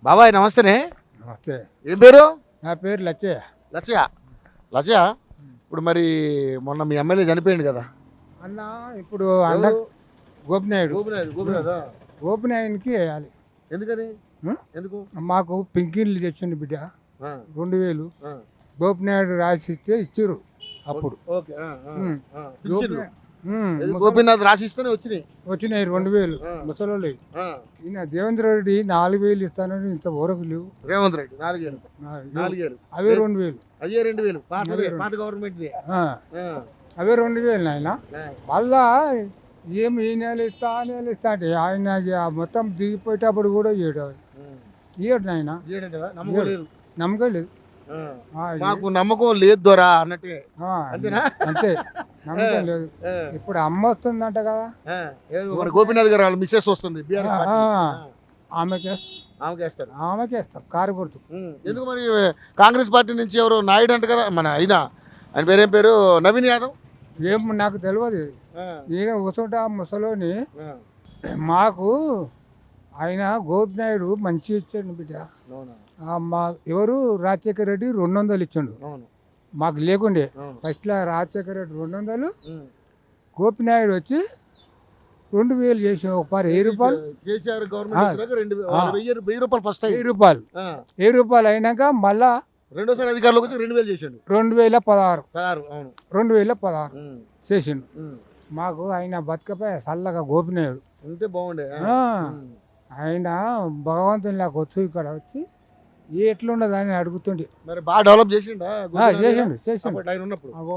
బాబాయ్ నమస్తేనే. నమస్తే. ఏం పేరు? నా పేరు లచ్చయ్య. లచ్చయ్య. లచ్చయ్య, ఇప్పుడు మరి మొన్న మీ ఎమ్మెల్యే చనిపోయింది కదా అన్న. ఇప్పుడు అన్న గోపినాయుడు. గోపినాయుడికి వేయాలి. ఎందుకని? ఉం? ఎందుకు? మాకు పింకిళ్ళు తెచ్చిండు బిడ్డ 2000 గోపినాయుడు రాసిస్తే ఇచ్చారు అప్పుడు. గోపీనాథ్ రాసిస్తూనే వచ్చినాయి 2000 ముసలోళ్ళు. ఈయన దేవేంద్ర రెడ్డి 4000 ఇస్తానని ఇంత వరకు లేవు. రేవంత్ రెడ్డి 4000 అవే 2000. అయ్యే 2000 పాత గవర్నమెంట్ అవే 2000 నాయన. మళ్ళా ఏమి ఈ నెల ఇస్తా ఆ నెల ఇస్తా అంటే ఆయన మొత్తం దిగిపోయేటప్పుడు కూడా ఇయ్యడు నాయన. నమ్మకం లేదు. మాకు నమ్మకం లేదు దొరా అన్నట్టే. అంతే, నమ్మకం లేదు. ఇప్పుడు అమ్మ వస్తుందంట కదా, గోపీనాథ్ గారు వాళ్ళ మిస్సెస్ వస్తుంది, ఆమెకేస్తాం కారు గుర్తు. ఎందుకు మరి కాంగ్రెస్ పార్టీ నుంచి ఎవరు నాయుడు అంట కదా, మన ఆయన పేరేం పేరు? నవీన్ యాదవ్. ఏం నాకు తెలియదు. ఈయన కూర్చుంటా ముసలోని మాకు ఆయన గోపినాయుడు మంచి ఇచ్చాడు బిడ్డ. మా ఎవరు రాజశేఖర రెడ్డి 200 ఇచ్చాడు, మాకు లేకుండే. ఫస్ట్లో రాజశేఖర రెడ్డి 200, గోపినాయుడు వచ్చి 2000 చేసి ఒక పారు 1000 రూపాయలు. 1000 రూపాయలు అయినాక మళ్ళా రెండోసారి అధికారులకు వచ్చి 2000 చేసిండు. 2016 చేసిండు. మాకు ఆయన బతుకపోయా చల్లగా గోపినాయుడు ఉంటే బాగుండే. ఆయన భగవంతుని లాగా వచ్చు ఇక్కడ వచ్చి ఎట్లుండదు అని అడుగుతుండే. మరి బాగా డెవలప్ చేసిండు.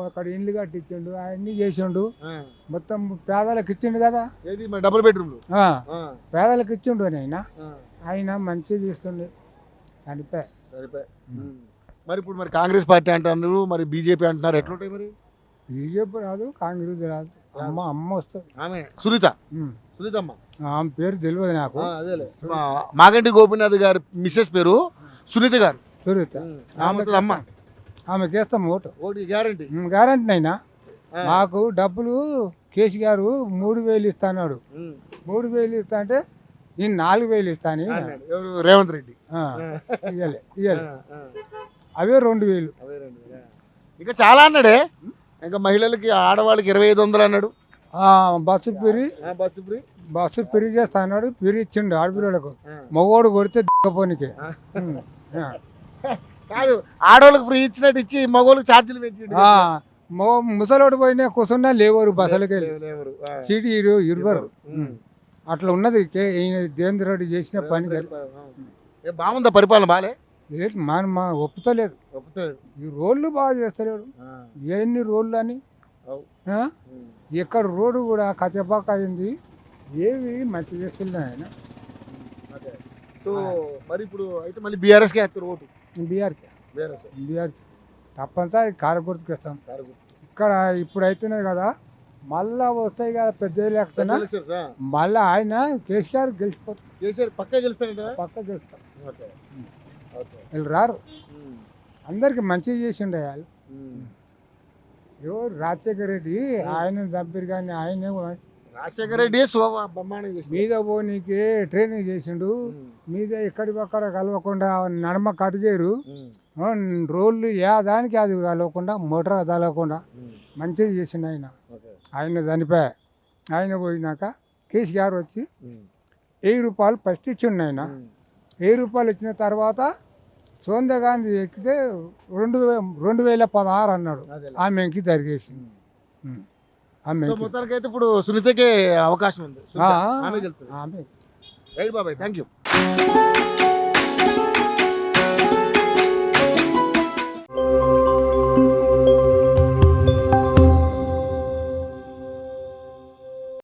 అక్కడ ఇండ్లు కట్టించిండు, ఆయన్ని చేసిండు. మొత్తం పేదలకు ఇచ్చిండు కదా, డబుల్ బెడ్రూమ్ పేదలకు ఇచ్చిండు అని ఆయన మంచిగా చేస్తుండే. చనిపోయా. మరి ఇప్పుడు మరి కాంగ్రెస్ పార్టీ అంటున్నారు, మరి బీజేపీ అంటున్నారు, ఎట్లుంటాయి మరి? బీజేపీ రాదు, కాంగ్రెస్ రాదు. అమ్మ వస్తుంది. ఆమె సునీతమ్మ. ఆమె పేరు తెలియదు నాకు. మాగంటి గోపీనాథ్ గారి మిస్సెస్ పేరు సునీత గారు. ఆమెకి వేస్తాం ఓటు. గ్యారంటీ అయినా. మాకు డబ్బులు కేసీఆర్ 3000 ఇస్తాడు. 3000 ఇస్తా అంటే నేను 4000 ఇస్తాను. రేవంత్ రెడ్డి ఇవ్వాలి. అవే 2000. ఇంకా చాలా అన్నాడే. ఇంకా మహిళలకి ఆడవాళ్ళకి 2500 అన్నాడు. బస్సు ఫ్రీ చేస్తా అన్నాడు. ఫ్రీ ఇచ్చిండు ఆడపిల్లలకు. మగోడు కొడితే దిగ్గపోనికి కాదు, ఆడవాళ్ళకి ఫ్రీ ఇచ్చినట్టు ఇచ్చి మగోళ్ళకి ఛార్జీలు పెంచిండు. ముసలోడు పోయినా కూర్చున్నా లేవరు, బస్సులకి సీటు ఇరువరు. అట్లా ఉన్నది దేవేంద్ర రెడ్డి చేసిన పని. బాగుందా పరిపాలన? బాలే మా ఒప్పుతలేదు. ఈ రోడ్లు బాగా చేస్తలేడు. ఎన్ని రోడ్లు అని ఎక్కడ రోడ్డు కూడా కచ్చపాక అయింది. ఏవి మంచి చేస్తుంది ఆయన. సో మరి ఇప్పుడు అయితే మళ్ళీ బీఆర్ఎస్కి వేస్తారు ఓటు. బీఆర్కి తప్పనిసరి కారు గుర్తుకు ఇస్తాం. ఇక్కడ ఇప్పుడు అవుతున్నాయి కదా, మళ్ళా వస్తాయి కదా పెద్ద ఎలక్షన్. మళ్ళీ ఆయన కేసీఆర్ గెలిచిపోతారు. పక్కా గెలుస్తాం. వీళ్ళు రారు. అందరికి మంచిగా చేసిండు వాళ్ళు. ఎవరు రాజశేఖర రెడ్డి ఆయన చంపారు, కానీ ఆయన రాజశేఖర రెడ్డి మీద పోనీకి ట్రైనింగ్ చేసిండు. మీద ఎక్కడికక్కడ కలవకుండా నడమ కట్టుచేరు రోడ్లు దానికి అది కలవకుండా మోటార్ కలవకుండా మంచిగా చేసిండు ఆయన. ఆయన చనిపోయా. ఆయన పోయినాక కేసీఆర్ వచ్చి 1000 రూపాయలు ఫస్ట్ ఇచ్చిండు. ఆయన 1000 రూపాయలు ఇచ్చిన తర్వాత సోనియా గాంధీ ఎక్కితే 2016 అన్నాడు. ఆమెకి జరిగేసింది. మొత్తానికైతే ఇప్పుడు సునీతకే అవకాశం ఉంది. ఆమె. రైట్ బాబాయ్, థ్యాంక్ యూ.